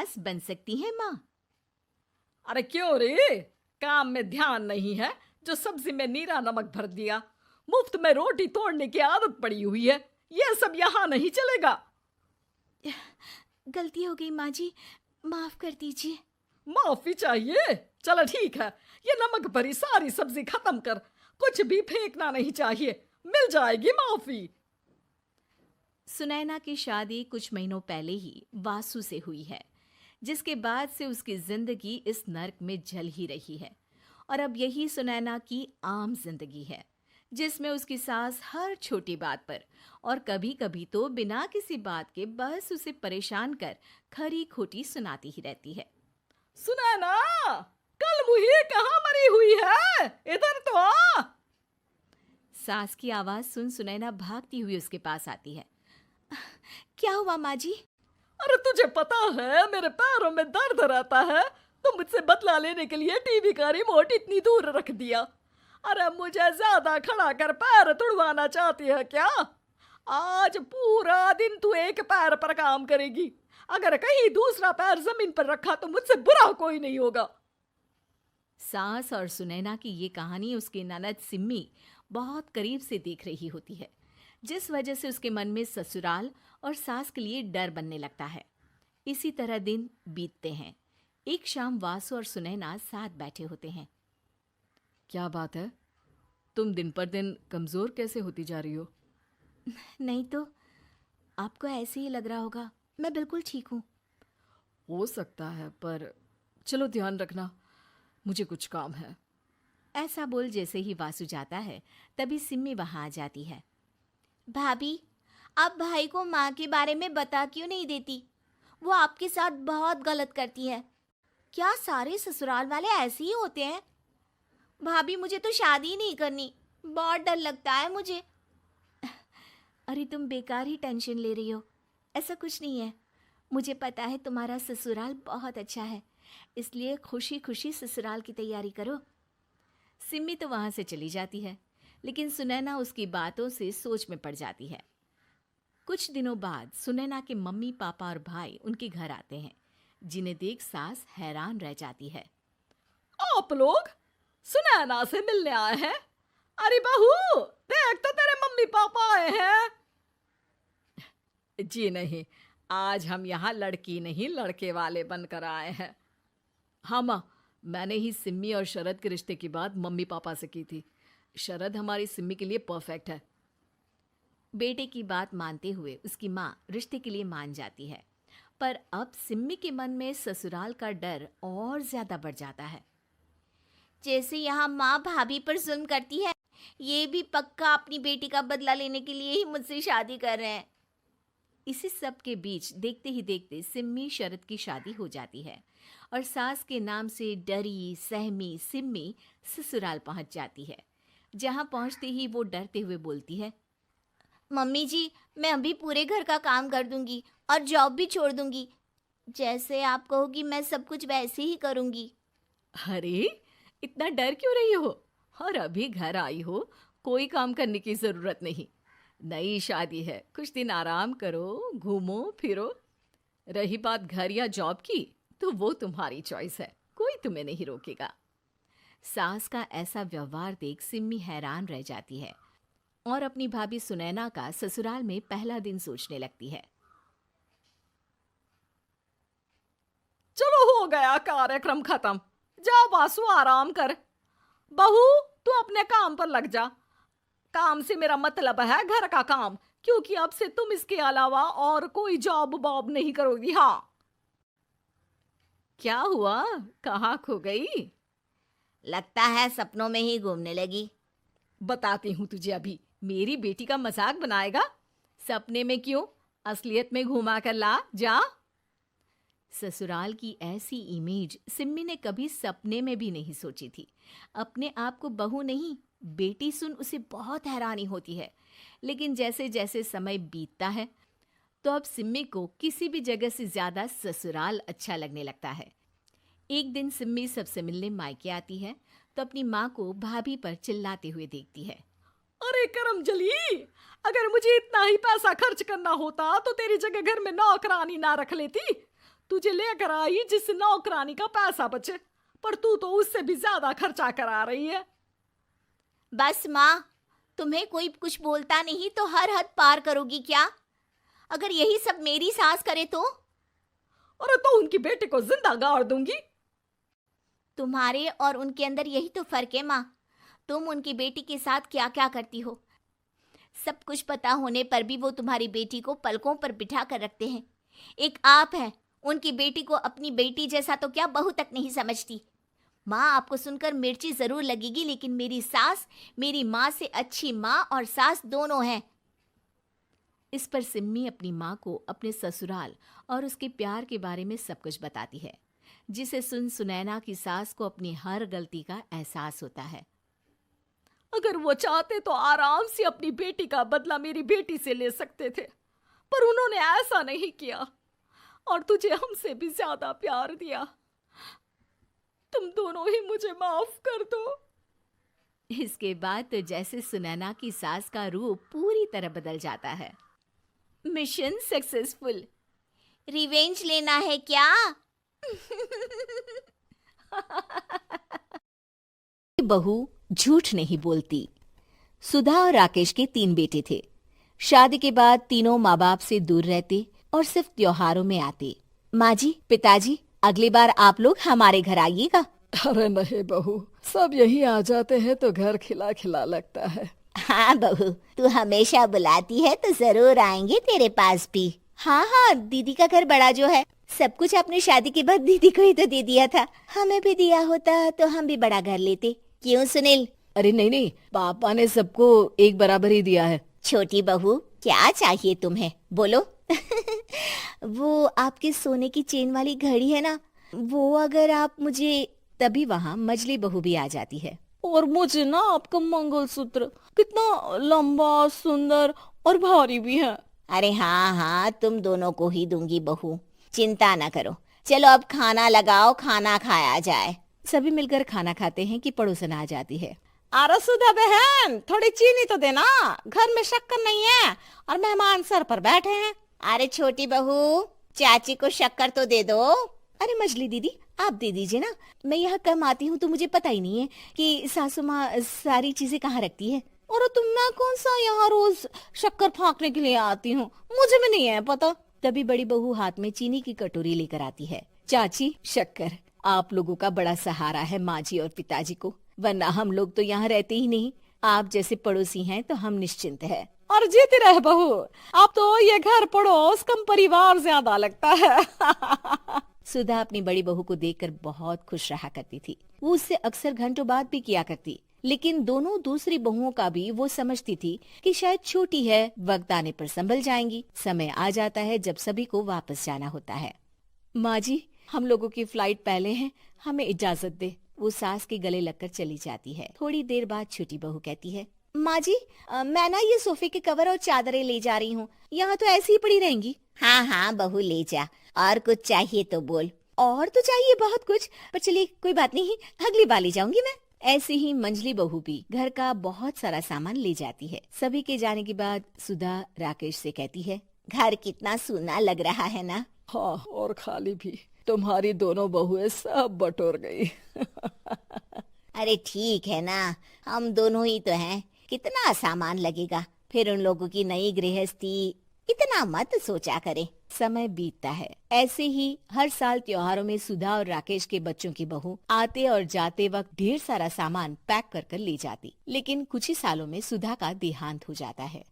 सास बन सकती हैं माँ। अरे क्यों रे, काम में ध्यान नहीं है जो सब्जी में नीरा नमक भर दिया। मुफ्त में रोटी तोड़ने की आदत पड़ी हुई है, ये सब यहाँ नहीं चलेगा। गलती हो गई माँ जी, माफ कर दीजिए। माफी चाहिए? चलो ठीक है, ये नमक भरी सारी सब्जी खत्म कर, कुछ भी फेंकना नहीं चाहिए, मिल जाएगी माफी। सुनैना की शादी कुछ महीनों पहले ही वासु से हुई है, जिसके बाद से उसकी जिंदगी इस नर्क में जल ही रही है। और अब यही सुनैना की आम जिंदगी है, जिसमें उसकी सास हर छोटी बात पर और कभी कभी तो बिना किसी बात के बस उसे परेशान कर खरी खोटी सुनाती ही रहती है। सुनैना, कल मुही कहाँ मरी हुई है, इधर तो आ। सास की आवाज सुन सुनैना भागती हुई उसके पास आती है। क्या हुआ माँ जी? अरे तुझे पता है मेरे पैरों में दर्द रहता है, तो मुझसे बदला लेने के लिए टीवी का रिमोट इतनी दूर रख दिया। अरे मुझे ज्यादा खड़ा कर पैर तुड़वाना चाहती है क्या? आज पूरा दिन तू एक पैर पर काम करेगी, अगर कहीं दूसरा पैर जमीन पर रखा तो मुझसे बुरा कोई नहीं होगा। सास और सुनैना की ये कहानी उसकी ननद सिम्मी बहुत करीब से देख रही होती है, जिस वजह से उसके मन में ससुराल और सास के लिए डर बनने लगता है। इसी तरह दिन बीतते हैं। एक शाम वासु और सुनैना साथ बैठे होते हैं। क्या बात है, तुम दिन पर दिन कमजोर कैसे होती जा रही हो? नहीं तो, आपको ऐसे ही लग रहा होगा, मैं बिल्कुल ठीक हूँ। हो सकता है, पर चलो ध्यान रखना, मुझे कुछ काम है। ऐसा बोल जैसे ही वासु जाता है, तभी सिम्मी वहां आ जाती है। भाभी, आप भाई को माँ के बारे में बता क्यों नहीं देती? वो आपके साथ बहुत गलत करती है। क्या सारे ससुराल वाले ऐसे ही होते हैं? भाभी, मुझे तो शादी ही नहीं करनी, बहुत डर लगता है मुझे। अरे तुम बेकार ही टेंशन ले रही हो, ऐसा कुछ नहीं है। मुझे पता है तुम्हारा ससुराल बहुत अच्छा है, इसलिए खुशी खुशी ससुराल की तैयारी करो। सिम्मी तो वहां से चली जाती है, लेकिन सुनैना उसकी बातों से सोच में पड़ जाती है। कुछ दिनों बाद सुनैना के मम्मी पापा और भाई उनके घर आते हैं, जिन्हें देख सास हैरान रह जाती है। आप लोग सुनैना से मिलने आए हैं? अरे बहू, देख तो तेरे मम्मी पापा आए हैं। जी नहीं, आज हम यहाँ लड़की नहीं लड़के वाले बनकर आए हैं। हाँ माँ, मैंने ही सिम्मी और शरद के रिश्ते की बात मम्मी पापा से की थी। शरद हमारी सिम्मी के लिए परफेक्ट है। बेटे की बात मानते हुए उसकी माँ रिश्ते के लिए मान जाती है, पर अब सिम्मी के मन में ससुराल का डर और ज्यादा बढ़ जाता है। जैसे यहाँ माँ भाभी पर जुल्म करती है, ये भी पक्का अपनी बेटी का बदला लेने के लिए ही मुझसे शादी कर रहे हैं। इसी सब के बीच देखते ही देखते सिम्मी शरद की शादी हो जाती है और सास के नाम से डरी सहमी सिम्मी ससुराल पहुंच जाती है। जहां पहुंचते ही वो डरते हुए बोलती है, मम्मी जी, मैं अभी पूरे घर का काम कर दूंगी और जॉब भी छोड़ दूंगी। जैसे आप कहोगी मैं सब कुछ वैसे ही करूंगी। अरे इतना डर क्यों रही हो? और अभी घर आई हो, कोई काम करने की जरूरत नहीं। नई शादी है, कुछ दिन आराम करो, घूमो फिरो। रही बात घर या जॉब की, तो वो तुम्हारी चॉइस है, कोई तुम्हें नहीं रोकेगा। सास का ऐसा व्यवहार देख सिम्मी हैरान रह जाती है और अपनी भाभी सुनैना का ससुराल में पहला दिन सोचने लगती है। चलो हो गया कार्यक्रम खत्म, जा वासु आराम कर। बहू, तू अपने काम पर लग जा। काम से मेरा मतलब है घर का काम, क्योंकि अब से तुम इसके अलावा और कोई जॉब बॉब नहीं करोगी। हाँ। क्या हुआ, कहाँ खो गई? लगता है सपनों में ही घूमने लगी। बताती हूँ तुझे अभी। मेरी बेटी का मजाक बनाएगा? सपने में क्यों, असलियत में घुमा कर ला, जा। ससुराल की ऐसी इमेज सिम्मी ने कभी सपने में भी नहीं सोची थी। अपने आप को बहू नहीं, बेटी सुन उसे बहुत हैरानी होती है। लेकिन जैसे जैसे समय बीतता है, तो अब सिम्मी को किसी भी जगह से ज्यादा ससुराल अच्छा लगने लगता है। एक दिन सिम्मी सबसे मिलने मायके आती है, तो अपनी माँ को भाभी पर चिल्लाते हुए देखती है। अरे करमजली, अगर मुझे इतना ही पैसा खर्च करना होता तो तेरी जगह घर में नौकरानी ना रख लेती। तुझे लेकर आई जिससे नौकरानी का पैसा बचे, पर तू तो उससे भी ज्यादा खर्चा करा रही है। बस माँ, तुम्हें कोई कुछ बोलता नहीं तो हर हद पार करोगी क्या? अगर यही सब मेरी सास करे तो? और तो उनकी बेटी को जिंदा गाड़ दूंगी। तुम्हारे और उनके अंदर यही तो फर्क है माँ। तुम उनकी बेटी के साथ क्या क्या करती हो, सब कुछ पता होने पर भी वो तुम्हारी बेटी को पलकों पर बिठा कर रखते हैं। एक आप हैं, उनकी बेटी को अपनी बेटी जैसा तो क्या बहू तक नहीं समझती। माँ, आपको सुनकर मिर्ची जरूर लगेगी, लेकिन मेरी सास मेरी माँ से अच्छी माँ और सास दोनों हैं। इस पर सिम्मी अपनी माँ को अपने ससुराल और उसके प्यार के बारे में सब कुछ बताती है, जिसे सुन सुनैना की सास को अपनी हर गलती का एहसास होता है। अगर वो चाहते तो आराम से अपनी बेटी का बदला मेरी बेटी से ले सकते थे, पर उन्होंने ऐसा नहीं किया और तुझे हमसे भी ज्यादा प्यार दिया। तुम दोनों ही मुझे माफ कर दो। इसके बाद तो जैसे सुनैना की सास का रूप पूरी तरह बदल जाता है। Mission successful. रिवेंज लेना है क्या? बहू झूठ नहीं बोलती। सुधा और राकेश के 3 बेटे थे। शादी के बाद तीनों माँ बाप से दूर रहते और सिर्फ त्योहारों में आते। माँ जी, पिताजी, अगली बार आप लोग हमारे घर आइएगा। अरे नहीं बहू, सब यही आ जाते हैं तो घर खिला खिला लगता है। हाँ बहू, तू हमेशा बुलाती है तो जरूर आएंगे तेरे पास भी। हाँ हाँ, दीदी का घर बड़ा जो है, सब कुछ आपने शादी के बाद दीदी को ही तो दे दिया था। हमें भी दिया होता तो हम भी बड़ा घर लेते। क्यों सुनील? अरे नहीं, पापा ने सबको एक बराबर ही दिया है। छोटी बहू, क्या चाहिए तुम्हें, बोलो। वो आपके सोने की चेन वाली घड़ी है ना, वो अगर आप मुझे। तभी वहाँ मजली बहू भी आ जाती है। और मुझे ना आपका मंगलसूत्र कितना लंबा, सुंदर और भारी भी है। अरे हाँ हाँ, तुम दोनों को ही दूंगी बहू, चिंता ना करो। चलो अब खाना लगाओ, खाना खाया जाए। सभी मिलकर खाना खाते हैं कि पड़ोसन आ जाती है। अरे सुधा बहन, थोड़ी चीनी तो देना, घर में शक्कर नहीं है और मेहमान सर पर बैठे हैं। अरे छोटी बहू, चाची को शक्कर तो दे दो। अरे मजली दीदी, आप दे दीजिए ना, मैं यहाँ कम आती हूँ तो मुझे पता ही नहीं है कि सासू माँ सारी चीजें कहाँ रखती है। और तुम, मैं कौन सा यहाँ रोज शक्कर फाँकने के लिए आती हूँ, मुझे भी नहीं है पता। तभी बड़ी बहू हाथ में चीनी की कटोरी लेकर आती है। चाची, शक्कर आप लोगों का बड़ा सहारा है माँ जी और पिताजी को, वरना हम लोग तो यहाँ रहते ही नहीं। आप जैसे पड़ोसी हैं तो हम निश्चिंत है। और जीती रहे बहू, आप तो ये घर पड़ोस कम परिवार ज्यादा लगता है। सुधा अपनी बड़ी बहू को देखकर बहुत खुश रहा करती थी। वो उससे अक्सर घंटों बात भी किया करती, लेकिन दोनों दूसरी बहुओं का भी वो समझती थी कि शायद छोटी है, वक्त आने पर संभल जाएंगी। समय आ जाता है जब सभी को वापस जाना होता है। माँ जी, हम लोगों की फ्लाइट पहले है, हमें इजाजत दे। वो सास के गले लगकर चली जाती है। थोड़ी देर बाद छोटी बहू कहती है, माँ जी, मैं ना ये सोफे के कवर और चादरें ले जा रही हूँ, यहाँ तो ऐसी ही पड़ी रहेंगी। हाँ हाँ बहू, ले जा। और कुछ चाहिए तो बोल। और तो चाहिए बहुत कुछ, पर चलिए कोई बात नहीं, अगली बार ले जाऊंगी मैं। ऐसे ही मंजली बहू भी घर का बहुत सारा सामान ले जाती है। सभी के जाने के बाद सुधा राकेश से कहती है, घर कितना सूना लग रहा है ना। हाँ, और खाली भी। तुम्हारी दोनों बहुएं सब बटोर गई। अरे ठीक है ना, हम दोनों ही तो हैं, कितना सामान लगेगा। फिर उन लोगों की नई गृहस्थी, इतना मत सोचा करे। समय बीतता है। ऐसे ही हर साल त्योहारों में सुधा और राकेश के बच्चों की बहू आते और जाते वक्त ढेर सारा सामान पैक कर कर ले जाती। लेकिन कुछ ही सालों में सुधा का देहांत हो जाता है।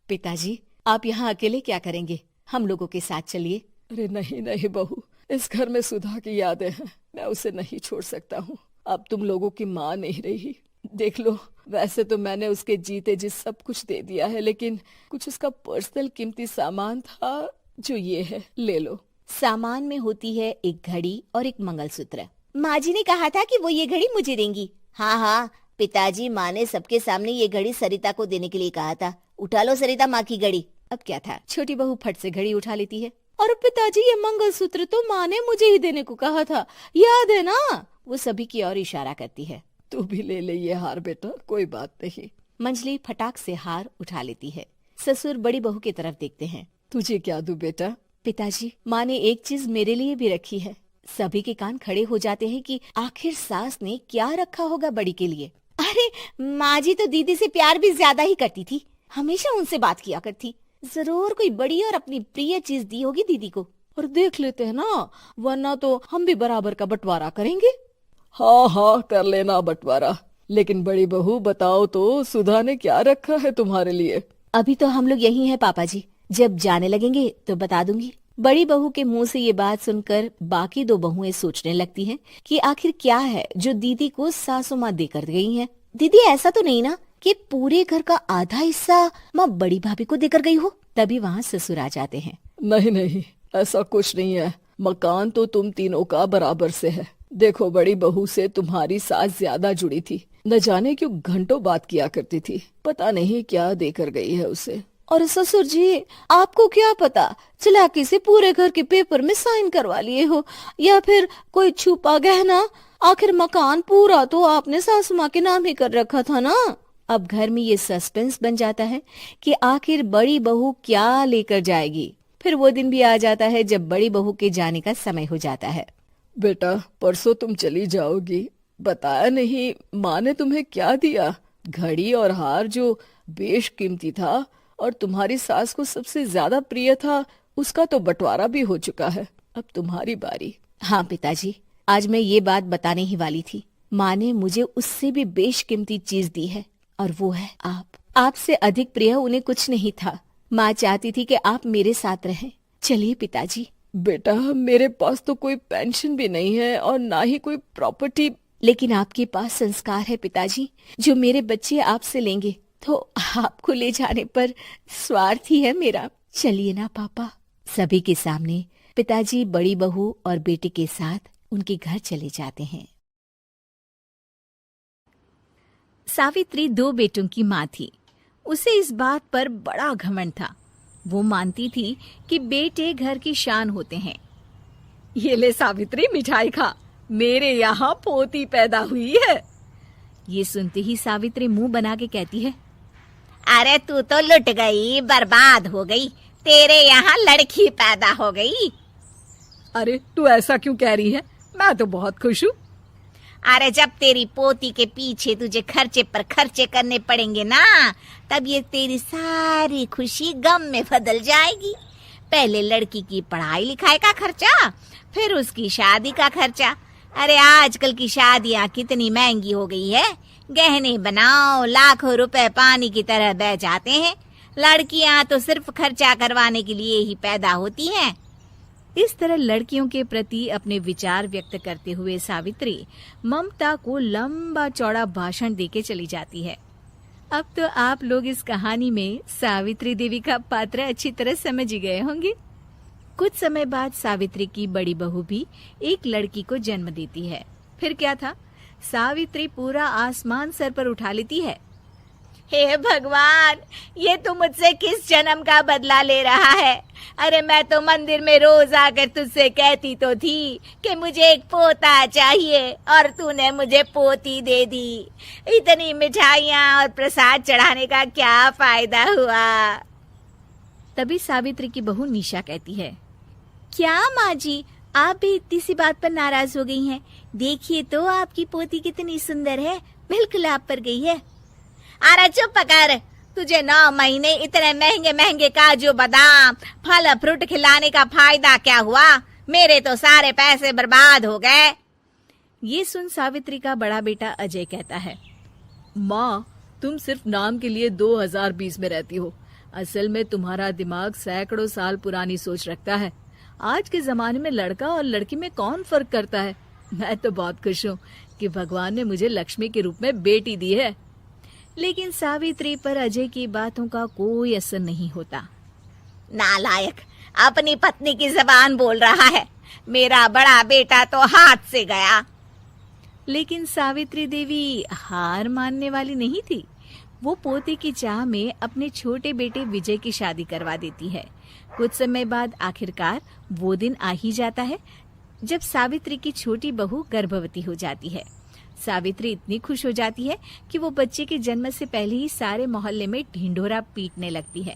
पिताजी, आप यहाँ अकेले क्या करेंगे, हम लोगों के साथ चलिए। अरे नहीं नहीं बहू, इस घर में सुधा की यादें हैं, मैं उसे नहीं छोड़ सकता हूँ। अब तुम लोगों की माँ नहीं रही। देख लो, वैसे तो मैंने उसके जीते जी सब कुछ दे दिया है, लेकिन कुछ उसका पर्सनल कीमती सामान था जो ये है, ले लो। सामान में होती है एक घड़ी और एक मंगलसूत्र। माँ जी ने कहा था कि वो ये घड़ी मुझे देंगी। हाँ हाँ पिताजी, माँ ने सबके सामने ये घड़ी सरिता को देने के लिए कहा था। उठा लो सरिता माँ की घड़ी। अब क्या था, छोटी बहू फट से घड़ी उठा लेती है। और पिताजी, ये मंगलसूत्र तो माँ ने मुझे ही देने को कहा था, याद है ना? वो सभी की ओर इशारा करती है। तू भी ले ले ये हार बेटा, कोई बात नहीं। मंजली फटाक से हार उठा लेती है। ससुर बड़ी बहू की तरफ देखते हैं। तुझे क्या दूं बेटा? पिताजी, माँ ने एक चीज मेरे लिए भी रखी है। सभी के कान खड़े हो जाते हैं कि आखिर सास ने क्या रखा होगा बड़ी के लिए। अरे माँ जी तो दीदी से प्यार भी ज्यादा ही करती थी, हमेशा उनसे बात किया करती। जरूर कोई बड़ी और अपनी प्रिय चीज दी होगी दीदी को। और देख लेते हैं ना, वरना तो हम भी बराबर का बंटवारा करेंगे। हाँ हाँ, कर लेना बंटवारा। लेकिन बड़ी बहू बताओ तो, सुधा ने क्या रखा है तुम्हारे लिए? अभी तो हम लोग यही हैं पापा जी, जब जाने लगेंगे तो बता दूंगी। बड़ी बहू के मुंह से ये बात सुनकर बाकी दो बहुएं सोचने लगती हैं कि आखिर क्या है जो दीदी को सासू माँ देकर गई हैं। दीदी ऐसा तो नहीं ना कि पूरे घर का आधा हिस्सा माँ बड़ी भाभी को देकर गई हो? तभी वहाँ ससुर आ जाते हैं। नहीं नहीं, ऐसा कुछ नहीं है। मकान तो तुम तीनों का बराबर से है। देखो, बड़ी बहू से तुम्हारी सास ज्यादा जुड़ी थी, न जाने क्यों घंटों बात किया करती थी। पता नहीं क्या देकर गई है उसे। और ससुर जी, आपको क्या पता, चालाकी से पूरे घर के पेपर में साइन करवा लिए हो, या फिर कोई छुपा गहना। आखिर मकान पूरा तो आपने सासू माँ के नाम ही कर रखा था ना। अब घर में ये सस्पेंस बन जाता है कि आखिर बड़ी बहू क्या लेकर जाएगी। फिर वो दिन भी आ जाता है जब बड़ी बहू के जाने का समय हो जाता है। बेटा, परसों तुम चली जाओगी, बताया नहीं माँ ने तुम्हें क्या दिया? घड़ी और हार जो बेशकीमती था और तुम्हारी सास को सबसे ज्यादा प्रिय था, उसका तो बंटवारा भी हो चुका है। अब तुम्हारी बारी। हाँ पिताजी, आज मैं ये बात बताने ही वाली थी। माँ ने मुझे उससे भी बेशकीमती चीज दी है, और वो है आप। आपसे अधिक प्रिय उन्हें कुछ नहीं था। माँ चाहती थी कि आप मेरे साथ रहें। चलिए पिताजी। बेटा, मेरे पास तो कोई पेंशन भी नहीं है और ना ही कोई प्रॉपर्टी। लेकिन आपके पास संस्कार है पिताजी, जो मेरे बच्चे आपसे लेंगे, तो आपको ले जाने पर स्वार्थ ही है मेरा। चलिए ना पापा। सभी के सामने पिताजी बड़ी बहू और बेटे के साथ उनके घर चले जाते हैं। सावित्री 2 बेटों की माँ थी। उसे इस बात पर बड़ा घमंड था। वो मानती थी कि बेटे घर की शान होते हैं। ये ले सावित्री, मिठाई खा, मेरे यहाँ पोती पैदा हुई है। ये सुनते ही सावित्री मुंह बना के कहती है, अरे तू तो लुट गई, बर्बाद हो गई, तेरे यहाँ लड़की पैदा हो गई। अरे तू ऐसा क्यों कह रही है? मैं तो बहुत खुश हूँ। अरे जब तेरी पोती के पीछे तुझे खर्चे पर खर्चे करने पड़ेंगे ना, तब ये तेरी सारी खुशी गम में बदल जाएगी। पहले लड़की की पढ़ाई लिखाई का खर्चा, फिर उसकी शादी का खर्चा। अरे आजकल की शादियाँ कितनी महंगी हो गई है। गहने बनाओ, लाखों रुपए पानी की तरह बह जाते हैं। लड़कियां तो सिर्फ खर्चा करवाने के लिए ही पैदा होती हैं। इस तरह लड़कियों के प्रति अपने विचार व्यक्त करते हुए सावित्री ममता को लंबा चौड़ा भाषण देके चली जाती है। अब तो आप लोग इस कहानी में सावित्री देवी का पात्र अच्छी तरह समझ ही गए होंगे। कुछ समय बाद सावित्री की बड़ी बहू भी एक लड़की को जन्म देती है। फिर क्या था, सावित्री पूरा आसमान सर पर उठा लेती है। हे भगवान, ये तू मुझसे किस जन्म का बदला ले रहा है? अरे मैं तो मंदिर में रोज आकर तुझसे कहती तो थी कि मुझे एक पोता चाहिए, और तूने मुझे पोती दे दी। इतनी मिठाइयाँ और प्रसाद चढ़ाने का क्या फायदा हुआ? तभी सावित्री की बहू निशा कहती है, क्या माँ जी, आप भी इतनी सी बात पर नाराज हो गई हैं? देखिए तो आपकी पोती कितनी सुंदर है, बिल्कुल आप पर गई है। अरे चुप कर, तुझे 9 महीने इतने महंगे महंगे काजू बादाम फल फ्रूट खिलाने का फायदा क्या हुआ? मेरे तो सारे पैसे बर्बाद हो गए। ये सुन सावित्री का बड़ा बेटा अजय कहता है, माँ, तुम सिर्फ नाम के लिए 2020 में रहती हो। असल में तुम्हारा दिमाग सैकड़ों साल पुरानी सोच रखता है। आज के जमाने में लड़का और लड़की में कौन फर्क करता है? मैं तो बहुत खुश हूँ कि भगवान ने मुझे लक्ष्मी के रूप में बेटी दी है। लेकिन सावित्री पर अजय की बातों का कोई असर नहीं होता। नालायक, अपनी पत्नी की जबान बोल रहा है। मेरा बड़ा बेटा तो हाथ से गया। लेकिन सावित्री देवी हार मानने वाली नहीं थी। वो पोते की चाह में अपने छोटे बेटे विजय की शादी करवा देती है। कुछ समय बाद आखिरकार वो दिन आ ही जाता है जब सावित्री की छोटी बहू गर्भवती हो जाती है। सावित्री इतनी खुश हो जाती है कि वो बच्चे के जन्म से पहले ही सारे मोहल्ले में ढिंढोरा पीटने लगती है।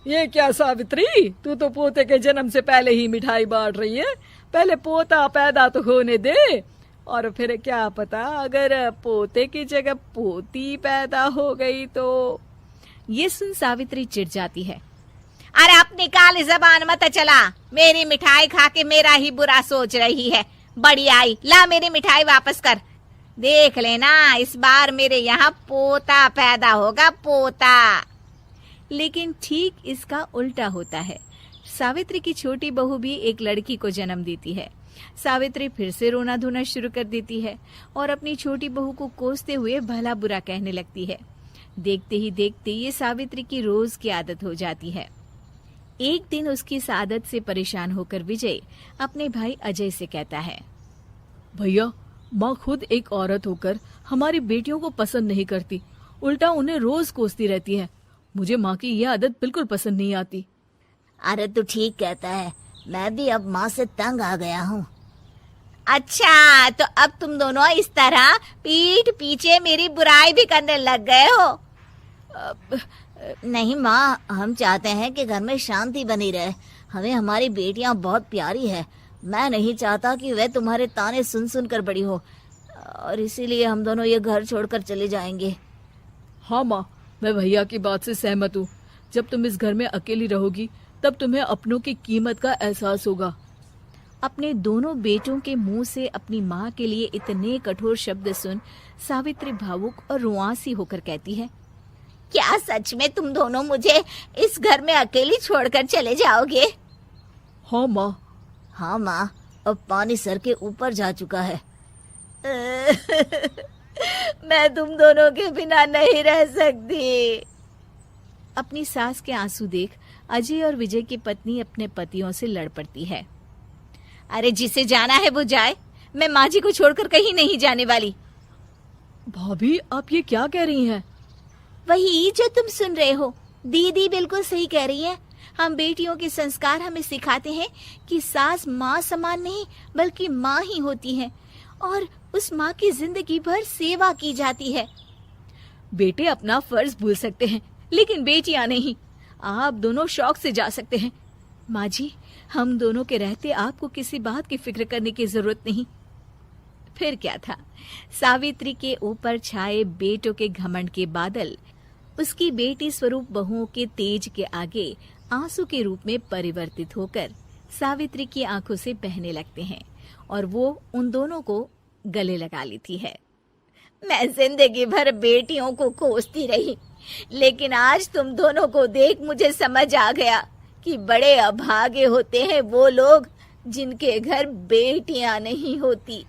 ये क्या सावित्री, तू तो पोते के जन्म से पहले ही मिठाई बांट रही है। पहले पोता पैदा तो होने दे, और फिर क्या पता अगर पोते की जगह पोती पैदा हो गई तो। ये सुन सावित्री चिढ़ जाती है। अरे अपनी काली जबान मत चला, मेरी मिठाई खा के मेरा ही बुरा सोच रही है। बड़ी आई, ला मेरी मिठाई वापस कर। देख लेना इस बार मेरे यहाँ पोता पैदा होगा, पोता। लेकिन ठीक इसका उल्टा होता है। सावित्री की छोटी बहू भी एक लड़की को जन्म देती है। सावित्री फिर से रोना धोना शुरू कर देती है और अपनी छोटी बहू को कोसते हुए भला बुरा कहने लगती है। देखते ही देखते ये सावित्री की रोज की आदत हो जाती है। एक दिन उसकी इस आदत से परेशान होकर विजय अपने भाई अजय से कहता है, भैया, माँ खुद एक औरत होकर हमारी बेटियों को पसंद नहीं करती, उल्टा उन्हें रोज कोसती रहती है। मुझे माँ की यह आदत बिल्कुल पसंद नहीं आती। अरे तू ठीक कहता है, मैं भी अब माँ से तंग आ गया हूँ। अच्छा, तो अब तुम दोनों इस तरह पीठ पीछे मेरी बुराई भी करने लग गए हो। नहीं माँ, हम चाहते हैं कि घर में शांति बनी रहे। हमें हमारी बेटियाँ बहुत प्यारी है। मैं नहीं चाहता कि वह तुम्हारे ताने सुन सुन कर बड़ी हो, और इसीलिए हम दोनों ये घर छोड़कर चले जाएंगे। हाँ माँ, मैं भैया की बात से सहमत हूँ। जब तुम इस घर में अकेली रहोगी तब तुम्हें अपनों की कीमत का एहसास होगा। अपने दोनों बेटों के मुंह से अपनी माँ के लिए इतने कठोर शब्द सुन सावित्री भावुक और रुआंसी होकर कहती है, क्या सच में तुम दोनों मुझे इस घर में अकेली छोड़कर चले जाओगे? हाँ माँ। हाँ माँ, अब पानी सर के ऊपर जा चुका है। मैं तुम दोनों के बिना नहीं रह सकती। अपनी सास के आंसू देख अजय और विजय की पत्नी अपने पतियों से लड़ पड़ती है। अरे जिसे जाना है वो जाए, मैं माँ जी को छोड़कर कहीं नहीं जाने वाली। भाभी, आप ये क्या कह रही हैं? वही जो तुम सुन रहे हो। दीदी बिल्कुल सही कह रही है। हम बेटियों के संस्कार हमें सिखाते हैं कि सास माँ समान नहीं बल्कि माँ ही होती है, और उस माँ की जिंदगी भर सेवा की जाती है। बेटे अपना फर्ज भूल सकते हैं, लेकिन बेटियां नहीं। आप दोनों शौक से जा सकते हैं। माँ जी, हम दोनों के रहते आपको किसी बात की फिक्र करने की जरूरत नहीं। फिर क्या था, सावित्री के ऊपर छाए बेटों के घमंड के बादल उसकी बेटी स्वरूप बहुओं के तेज के आगे आंसू के रूप में परिवर्तित होकर सावित्री की आंखों से बहने लगते हैं और वो उन दोनों को गले लगा लेती है। मैं जिंदगी भर बेटियों को कोसती रही, लेकिन आज तुम दोनों को देख मुझे समझ आ गया कि बड़े अभागे होते हैं वो लोग जिनके घर बेटियां नहीं होती।